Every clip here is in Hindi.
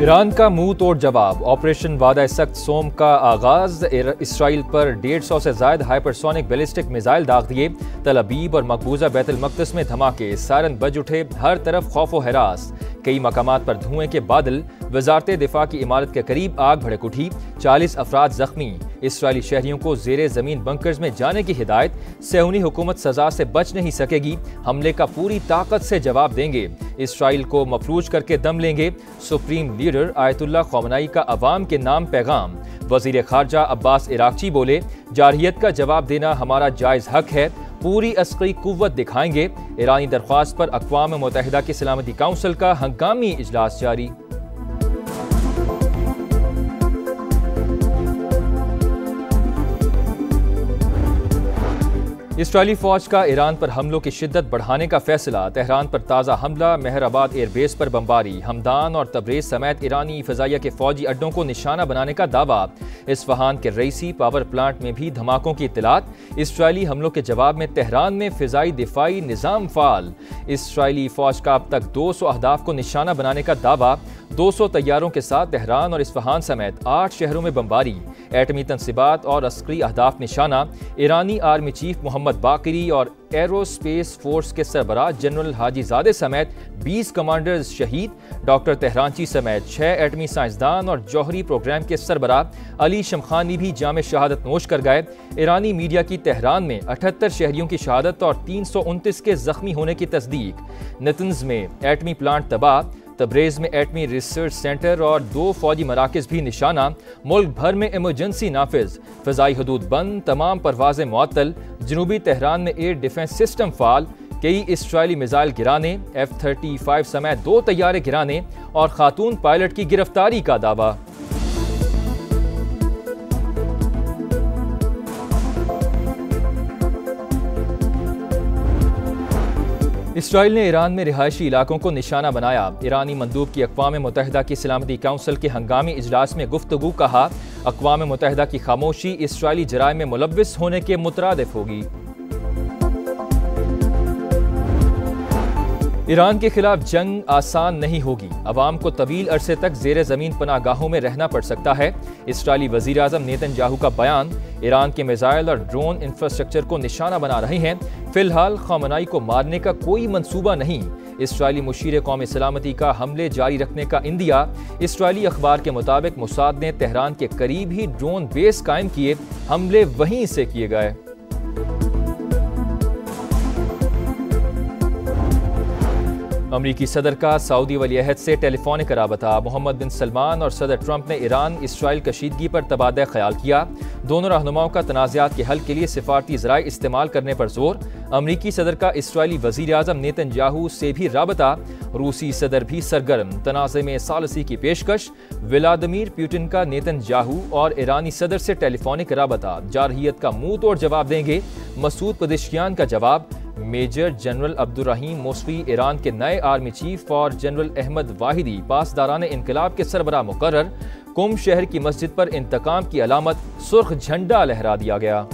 ईरान का मुंह तोड़ जवाब। ऑपरेशन वादा सख्त सोम का आगाज। इसराइल पर 150 से ज्यादा हाइपरसोनिक बैलिस्टिक मिसाइल दाग दिए। तल अबीब और मकबूजा बैतुल मक़दिस में धमाके, सायरन बज उठे, हर तरफ खौफ व हरास। कई मकामात पर धुएं के बादल। वजारत दिफा की इमारत के करीब आग भड़क उठी, 40 अफराद जख्मी। इसराइली शहरियों को जेरे जमीन बंकर्स में जाने की हिदायत। सेहूनी हुकूमत सजा से बच नहीं सकेगी, हमले का पूरी ताकत से जवाब देंगे। इसराइल को मफलूज करके दम लेंगे। सुप्रीम लीडर आयतुल्लाह ख़ामनेई का अवाम के नाम पैगाम। वज़ीर ख़ारजा अब्बास इराक़ची बोले, जारहियत का जवाब देना हमारा जायज़ हक है, पूरी अस्करी कुव्वत दिखाएंगे। ईरानी दरख्वास्त पर अक़वाम मुत्तहिदा की सलामती काउंसिल का हंगामी इजलास जारी। इसराइली फौज का ईरान पर हमलों की शिद्दत बढ़ाने का फैसला। तेहरान पर ताज़ा हमला, मेहराबाद एयरबेस पर बमबारी, हमदान और तब्रेज़ समेत ईरानी फ़िज़ाइया के फौजी अड्डों को निशाना बनाने का दावा। इस्फहान के रईसी पावर प्लांट में भी धमाकों की इत्तलात। इसराइली हमलों के जवाब में तेहरान में फ़िज़ाई दिफाई निज़ाम फ़ाल। इसराइली फ़ौज का अब तक 200 अहदाफ को निशाना बनाने का दावा। 200 तैयारों के साथ तेहरान और इस्फहान समेत 8 शहरों में बमबारी। एटमी तनसीबात और अस्करी अहदाफ निशाना। ईरानी आर्मी चीफ मोहम्मद बाकरी और एरोस्पेस फोर्स के सरबराह जनरल हाजीजादे समेत 20 कमांडर्स शहीद। डॉक्टर तेहरानची समेत 6 एटमी साइंसदान और जौहरी प्रोग्राम के सरबराह अली शमखानी भी जामे शहादत नोश कर गए। ईरानी मीडिया की तेहरान में 78 शहरियों की शहादत और 329 के जख्मी होने की तस्दीक। नतंज में एटमी प्लांट तबाह। तब्रेज़ में एटमी रिसर्च सेंटर और 2 फौजी मराकज़ भी निशाना। मुल्क भर में इमरजेंसी नाफिज। फ़िज़ाई हदूद बंद, तमाम परवाज़ें मुअत्तल। जनूबी तेहरान में एयर डिफेंस सिस्टम फ़ाल। कई इसराइली मिसाइल गिराने, F-35 समेत 2 तैयारे गिराने और खातून पायलट की गिरफ्तारी का दावा। इसराइल ने ईरान में रिहायशी इलाकों को निशाना बनाया। ईरानी मंदूब की अक़वाम मुत्तहिदा की सलामती काउंसिल के हंगामी इजलास में गुफ्तगू। कहा, अक़वाम मुत्तहिदा की खामोशी इसराइली जराइम में मुलव्विस होने के मुतरादिफ होगी। ईरान के खिलाफ जंग आसान नहीं होगी। अवाम को तवील अरसे तक जेर ज़मीन पनागाहों में रहना पड़ सकता है। इसराइली वज़ीर आज़म नेतन्याहू का बयान। ईरान के मिसाइल और ड्रोन इंफ्रास्ट्रक्चर को निशाना बना रहे हैं। फिलहाल ख़ामनेई को मारने का कोई मंसूबा नहीं। इसराइली मुशीर कौमी सलामती का हमले जारी रखने का इंदिया। इसराइली अखबार के मुताबिक मोसाद ने तेहरान के करीब ही ड्रोन बेस कायम किए, हमले वहीं से किए गए। अमरीकी सदर का सऊदी वलीअहद से टेलीफोनिक राबता। मोहम्मद बिन सलमान और सदर ट्रंप ने ईरान इसराइल कशीदगी पर तबादला ख्याल किया। दोनों रहनुमाओं का तनाज़ात के हल के लिए सिफारती ज़राए इस्तेमाल करने पर जोर। अमरीकी सदर का इसराइली वज़ीर आज़म नेतन्याहू से भी राबता। रूसी सदर भी सरगर्म, तनाज़े में सालसी की पेशकश। व्लादिमीर पुतिन का नेतन्याहू और ईरानी सदर से टेलीफोनिक राबता। जारहियत का मुंह तोड़ जवाब देंगे। मसूद पेज़ेश्कियान का जवाब। मेजर जनरल अब्दुर्रहीम मोसवी ईरान के नए आर्मी चीफ और जनरल अहमद वाहिदी पासदारान इनकलाब के सरबराह मुकर्रर। कुम शहर की मस्जिद पर इंतकाम की अलामत सुर्ख झंडा लहरा दिया गया।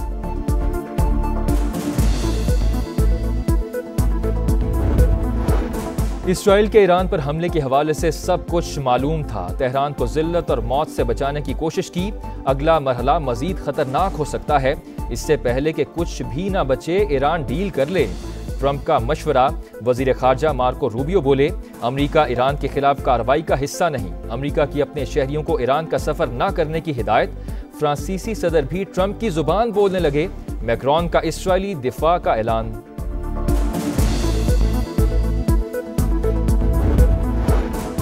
इसराइल के ईरान पर हमले के हवाले से सब कुछ मालूम था। तेहरान को जिल्लत और मौत से बचाने की कोशिश की। अगला मरहला मजीद खतरनाक हो सकता है। इससे पहले कि कुछ भी ना बचे, ईरान डील कर ले। ट्रंप का मशवरा। वजीर खारजा मार्को रूबियो बोले, अमरीका ईरान के खिलाफ कार्रवाई का हिस्सा नहीं। अमरीका की अपने शहरियों को ईरान का सफर न करने की हिदायत। फ्रांसीसी सदर भी ट्रंप की जुबान बोलने लगे। मैक्रोन का इसराइली दिफा का ऐलान।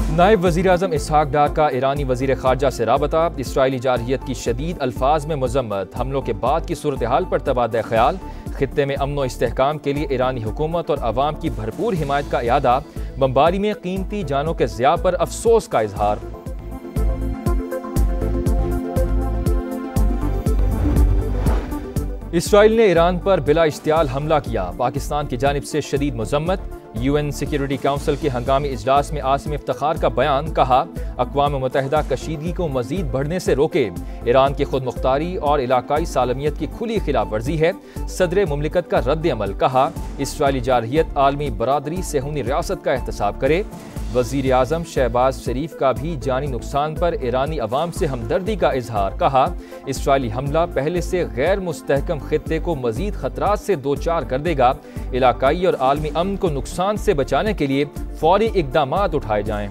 नायब वज़ीर आज़म इसहाक डार का ईरानी वज़ीर ख़ारजा से राबता। इसराइली जारहियत की शदीद अल्फाज में मज़म्मत। हमलों के बाद की सूरत हाल पर तबादला ख्याल। खित्ते में अमन व इस्तेहकाम के लिए ईरानी हुकूमत और अवाम की भरपूर हिमायत का इयादा। बमबारी में कीमती जानों के ज़िया पर अफसोस का इजहार। इसराइल ने ईरान पर बिला इश्तियाल हमला किया। पाकिस्तान की जानिब से शदीद मज़म्मत। UN सिक्योरिटी काउंसिल के हंगामी इजलास में आसिम इफ्तिखार का बयान, कहा अक़वाम मुत्तहिदा कशीदगी को मजीद बढ़ने से रोके। ईरान की खुद मुख्तारी और इलाकाई सालमियत की खुली खिलाफ वर्जी है। सदर मुमलिकत का रद्द अमल, कहा इसराइली जारहियत आलमी बरादरी सेहूनी रियासत का एहतसाब करे। वज़ीर आज़म शहबाज शरीफ का भी जानी नुकसान पर ईरानी अवाम से हमदर्दी का इजहार, कहा इसराइली हमला पहले से गैर मुस्तहकम खित्ते को मजीद खतरात से दो चार कर देगा। इलाकाई और आलमी अमन को नुकसान से बचाने के लिए फौरी इक़दामात उठाए जाएं।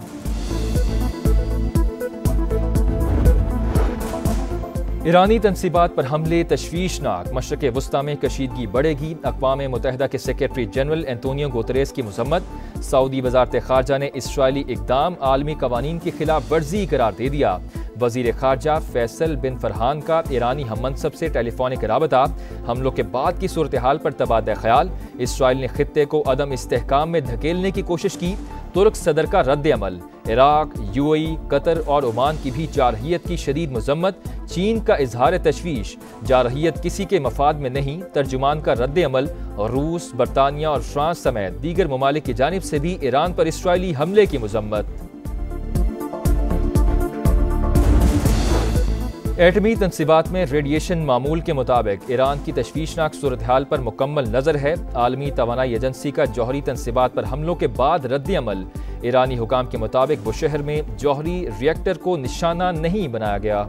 ईरानी तनसीबात पर हमले तशवीशनाक, मशरक़ वस्ता में कशीदगी बढ़ेगी। अक़वाम मुत्तहिदा के सेक्रेटरी जनरल एंटोनियो गुतरेस की मज़म्मत। सऊदी वज़ारत ख़ारजा ने इसराइली इक़दाम आलमी क़वानीन की खिलाफ वर्जी करार दे दिया। वज़ीर ख़ारजा फैसल बिन फरहान का ईरानी हममनसब से टेलीफोनिक राबता। हमलों के बाद की सूरत हाल पर तबादला ख्याल। इसराइल ने खित्ते को अदम इस्तेहकाम में धकेलने की कोशिश की। तुर्क सदर का रद्द अमल। इराक, UAE, कतर और ओमान की भी जारहियत की शदीद मज़म्मत। चीन का इजहार तशवीश, जारहियत किसी के मफाद में नहीं। तर्जुमान का रद्द अमल। रूस, बरतानिया और फ्रांस समेत दीगर ममालिक की जानिब से भी ईरान पर इसराइली हमले की मज़म्मत। एटमी तनसीबात में रेडिएशन मामूल के मुताबिक ईरान की तशवीशनाक सूरत हाल पर मुकम्मल नज़र है। आलमी तवानाई एजेंसी का जौहरी तनसीबात पर हमलों के बाद रद्द अमल। ईरानी हुकाम के मुताबिक बुशहर में जौहरी रिएक्टर को निशाना नहीं बनाया गया।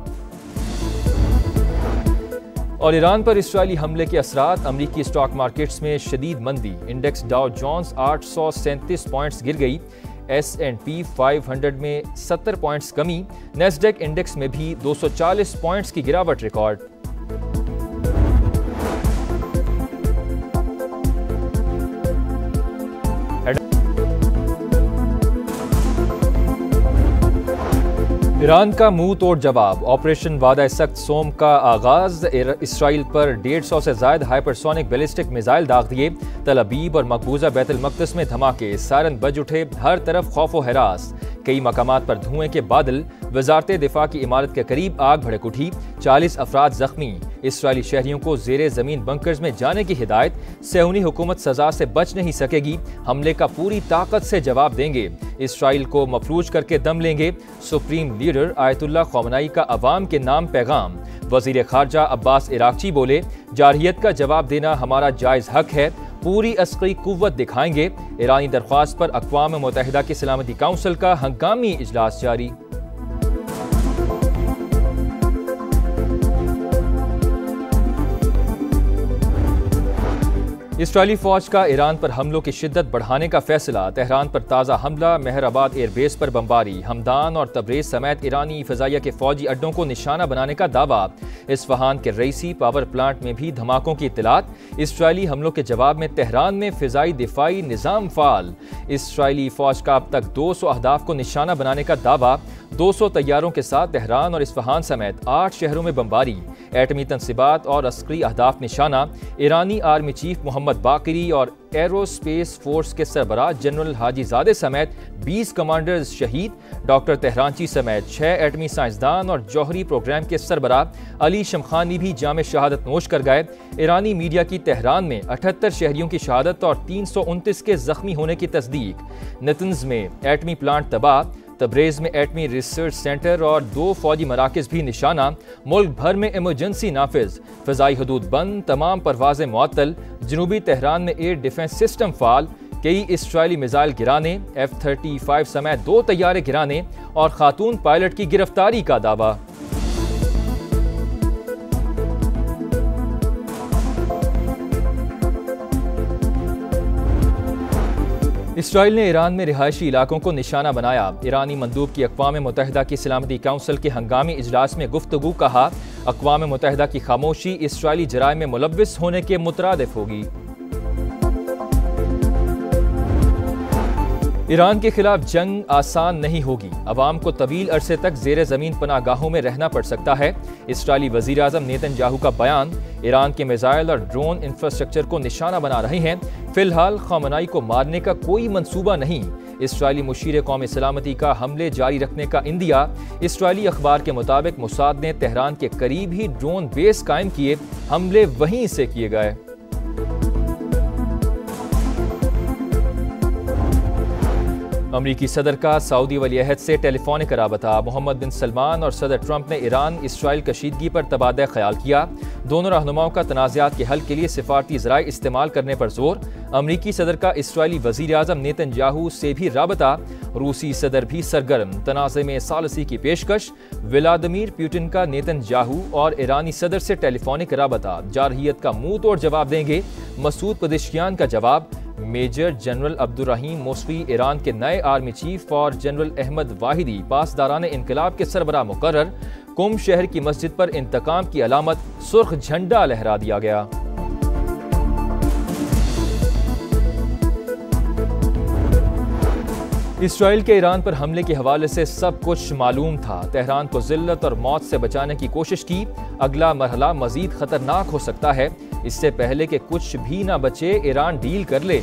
और ईरान पर इसराइली हमले के असरात। अमरीकी स्टॉक मार्केट्स में शदीद मंदी। इंडेक्स डाउ जोन्स 837 पॉइंट्स गिर गई। S&P 500 में 70 पॉइंट्स कमी। नेस्डेक इंडेक्स में भी 240 पॉइंट्स की गिरावट रिकॉर्ड। ईरान का मुंह तोड़ जवाब। ऑपरेशन वादा सख्त सोम का आगाज। इसराइल पर 150 से ज्यादा हाइपरसोनिक बैलिस्टिक मिसाइल दाग दिए। तल अबीब और मकबूजा बैतुल मक़दिस में धमाके। सायरन बज उठे। हर तरफ खौफ व हरास। कई मकामात पर धुएं के बादल। वजारत दिफा की इमारत के करीब आग भड़क उठी। 40 अफराद जख्मी। इसराइली शहरियों को जेरे जमीन बंकर्स में जाने की हिदायत। सेहूनी हुकूमत सजा से बच नहीं सकेगी। हमले का पूरी ताकत से जवाब देंगे। इसराइल को मफलूज करके दम लेंगे। सुप्रीम लीडर आयतुल्लाह ख़ामेनी का अवाम के नाम पैगाम। वज़ीर ख़ारजा अब्बास इराक़ची बोले, जारहियत का जवाब देना हमारा जायज़ हक है। पूरी अस्करी कुव्वत दिखाएंगे। ईरानी दरख्वास्त पर अक़वाम मुत्तहिदा की सलामती काउंसिल का हंगामी इजलास जारी। इसराइली फ़ौज का ईरान पर हमलों की शिद्दत बढ़ाने का फैसला। तेहरान पर ताज़ा हमला। मेहराबाद एयरबेस पर बमबारी। हमदान और तब्रेज़ समेत ईरानी फ़िज़ाइया के फ़ौजी अड्डों को निशाना बनाने का दावा। इस्फ़हान के रईसी पावर प्लांट में भी धमाकों की इत्तलात। इसराइली हमलों के जवाब में तेहरान में फ़िज़ाई दिफ़ाई निज़ाम फ़ाल। इसराइली फ़ौज का अब तक 200 अहदाफ को निशाना बनाने का दावा। 200 तैयारों के साथ तेहरान और इस्फ़हान समेत 8 शहरों में बमबारी। एटमी तनसीबात और अस्करी अहदाफ निशाना। ईरानी आर्मी चीफ मोहम्मद बाकरी और एरोस्पेस फोर्स के सरबराह जनरल हाजीजादे समेत 20 कमांडर्स शहीद। डॉक्टर तेहरानची समेत 6 एटमी साइंसदान और जौहरी प्रोग्राम के सरबराह अली शमखानी भी जाम शहादत नोश कर गए। ईरानी मीडिया की तेहरान में 78 शहरियों की शहादत और 329 के जख्मी होने की तस्दीक। नतंज में एटमी प्लांट तबाह। तब्रेज़ में एटमी रिसर्च सेंटर और 2 फौजी मराकज़ भी निशाना। मुल्क भर में इमरजेंसी नाफिज। फ़िज़ाई हदूद बंद। तमाम परवाज़ें मुअत्तल। जनूबी तेहरान में एयर डिफेंस सिस्टम फ़ाल। कई इसराइली मिसाइल गिराने। F-35 समेत 2 तैयारे गिराने और खातून पायलट की गिरफ्तारी का दावा। इसराइल ने ईरान में रिहायशी इलाकों को निशाना बनाया। ईरानी मंदूब की अक़वाम मुत्तहिदा की सलामती काउंसिल के हंगामी इजलास में गुफ्तगू। कहा अक़वाम मुत्तहिदा की खामोशी इसराइली जराइम में मुलव्विस होने के मुतरादिफ होगी। ईरान के खिलाफ जंग आसान नहीं होगी। अवाम को तवील अरसे तक जेर ज़मीन पनागाहों में रहना पड़ सकता है। इसराइली वज़ीर आज़म नेतन्याहू का बयान। ईरान के मिसाइल और ड्रोन इंफ्रास्ट्रक्चर को निशाना बना रहे हैं। फिलहाल ख़ामेनी को मारने का कोई मंसूबा नहीं। इसराइली मुशीर कौमी सलामती का हमले जारी रखने का इंदिया। इसराइली अखबार के मुताबिक मोसाद ने तेहरान के करीब ही ड्रोन बेस कायम किए। हमले वहीं से किए गए। अमरीकी सदर का सऊदी वलीअहद से टेलीफोनिक राबता। मोहम्मद बिन सलमान और सदर ट्रंप ने ईरान इसराइल कशीदगी पर तबादला ख्याल किया। दोनों रहनुमाओं का तनाज़ात के हल के लिए सिफारती ज़राए इस्तेमाल करने पर जोर। अमरीकी सदर का इसराइली वज़ीर आज़म नेतन्याहू से भी राबता। रूसी सदर भी सरगर्म, तनाज़े में सालसी की पेशकश। व्लादिमीर पुतिन का नेतन्याहू और ईरानी सदर से टेलीफोनिक राबता। जारहियत का मुंह तोड़ जवाब देंगे। मसूद पेज़ेश्कियान का जवाब। मेजर जनरल अब्दुर्रहीम मोसवी ईरान के नए आर्मी चीफ और जनरल अहमद वाहिदी पासदाराने इनकलाब के सरबराह मुकर्रर। कुम शहर की मस्जिद पर इंतकाम की अलामत सुर्ख झंडा लहरा दिया गया। इसराइल के ईरान पर हमले के हवाले से सब कुछ मालूम था। तेहरान को जिल्लत और मौत से बचाने की कोशिश की। अगला मरहला मजीद खतरनाक हो सकता है। इससे पहले कि कुछ भी ना बचे, ईरान डील कर ले।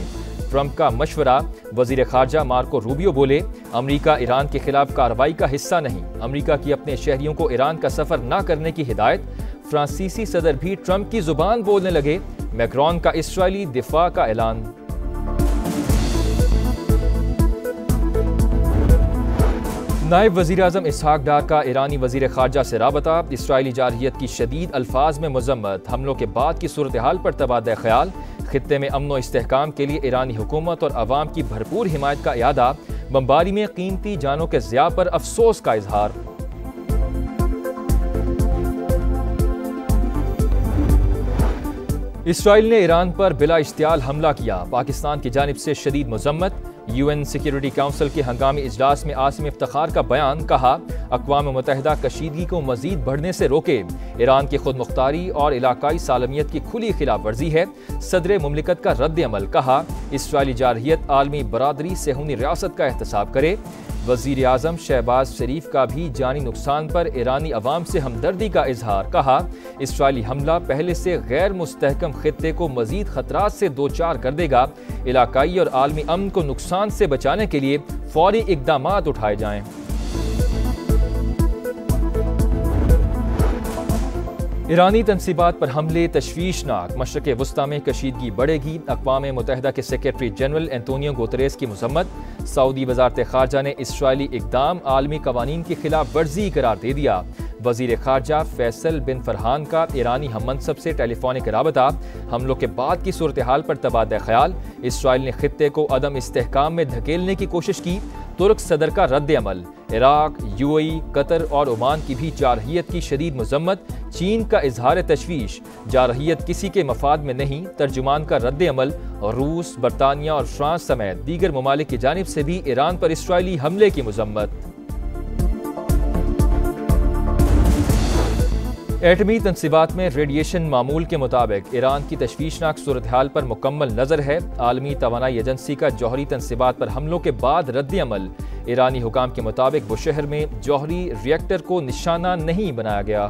ट्रंप का मशवरा। वजीर खारजा मार्को रूबियो बोले, अमरीका ईरान के खिलाफ कार्रवाई का हिस्सा नहीं। अमरीका की अपने शहरियों को ईरान का सफर न करने की हिदायत। फ्रांसीसी सदर भी ट्रंप की जुबान बोलने लगे। मैक्रोन का इसराइली दिफा का ऐलान। नायब वज़ीर आज़म इसहाक डार का ईरानी वज़ीर खारजा से राबता। इसराइली जारहियत की शदीद अल्फाज में मज़म्मत। हमलों के बाद की सूरत हाल पर तबादला ख्याल। खित्ते में अमन व इस्तेहकाम के लिए ईरानी हुकूमत और अवाम की भरपूर हिमायत का इयादा। बमबारी में कीमती जानों के ज़िया पर अफसोस का इजहार। इसराइल ने ईरान पर बिला इश्तियाल हमला किया। पाकिस्तान की जानिब से शदीद मज़म्मत। UN सिक्योरिटी काउंसिल के हंगामी इजलास में आसिम इफ्तिखार का बयान। कहा, अक़वाम मुत्तहिदा कशीदगी को मजीद बढ़ने से रोके। ईरान की खुद मुख्तारी और इलाकाई सालमियत की खुली खिलाफ वर्जी है। सदर मुमलिकत का रद्द अमल। कहा, इसराइली जारहियत आलमी बरादरी सेहूनी रियासत का एहतसाब करे। वज़ीर आज़म शहबाज शरीफ का भी जानी नुकसान पर ईरानी अवाम से हमदर्दी का इजहार। कहा, इसराइली हमला पहले से गैर मुस्तहकम खित्ते को मजीद खतरात से दो चार कर देगा। इलाकाई और आलमी अमन को नुकसान से बचाने के लिए फौरी इक़दामात उठाए जाएं। ईरानी तनसीबात पर हमले तशवीशनाक। मशरक़ वस्ता में कशीदगी बढ़ेगी। अक़वाम मुत्तहिदा के सेक्रेटरी जनरल एंटोनियो गुतेरेस की मज़म्मत। सऊदी वज़ारत ख़ारजा ने इसराइली इक़दाम आलमी क़वानीन की खिलाफ वर्जी करार दे दिया। वज़ीर ख़ारजा फैसल बिन फरहान का ईरानी हममनसब से टेलीफोनिक राबता। हमलों के बाद की सूरत हाल पर तबादला ख्याल। इसराइल ने खित्ते को अदम इस्तेहकाम में धकेलने की कोशिश की। तुर्क सदर का रद्द अमल। इराक, UAE, कतर और ओमान की भी जारहियत की शदीद मज़म्मत। चीन का इजहार तशवीश। जारहियत किसी के मफाद में नहीं। तर्जुमान का रद्द अमल। रूस, बरतानिया और फ्रांस समेत दीगर ममालिक की जानिब से भी ईरान पर इसराइली हमले की मज़म्मत। एटमी तनसीबात में रेडिएशन मामूल के मुताबिक ईरान की तशवीशनाक सूरत हाल पर मुकम्मल नज़र है। आलमी तवानाई एजेंसी का जौहरी तनसीबात पर हमलों के बाद रद्द अमल। ईरानी हुकाम के मुताबिक बुशहर में जौहरी रिएक्टर को निशाना नहीं बनाया गया।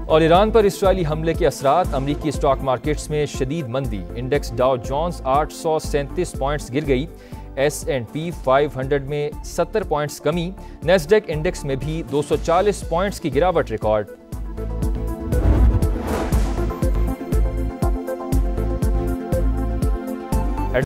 और ईरान पर इसराइली हमले के असरात। अमरीकी स्टॉक मार्केट्स में शदीद मंदी। इंडेक्स डाउ जोन्स 837 पॉइंट्स गिर गई। S&P 500 में 70 पॉइंट्स कमी। नेस्डेक इंडेक्स में भी 240 पॉइंट्स की गिरावट रिकॉर्ड।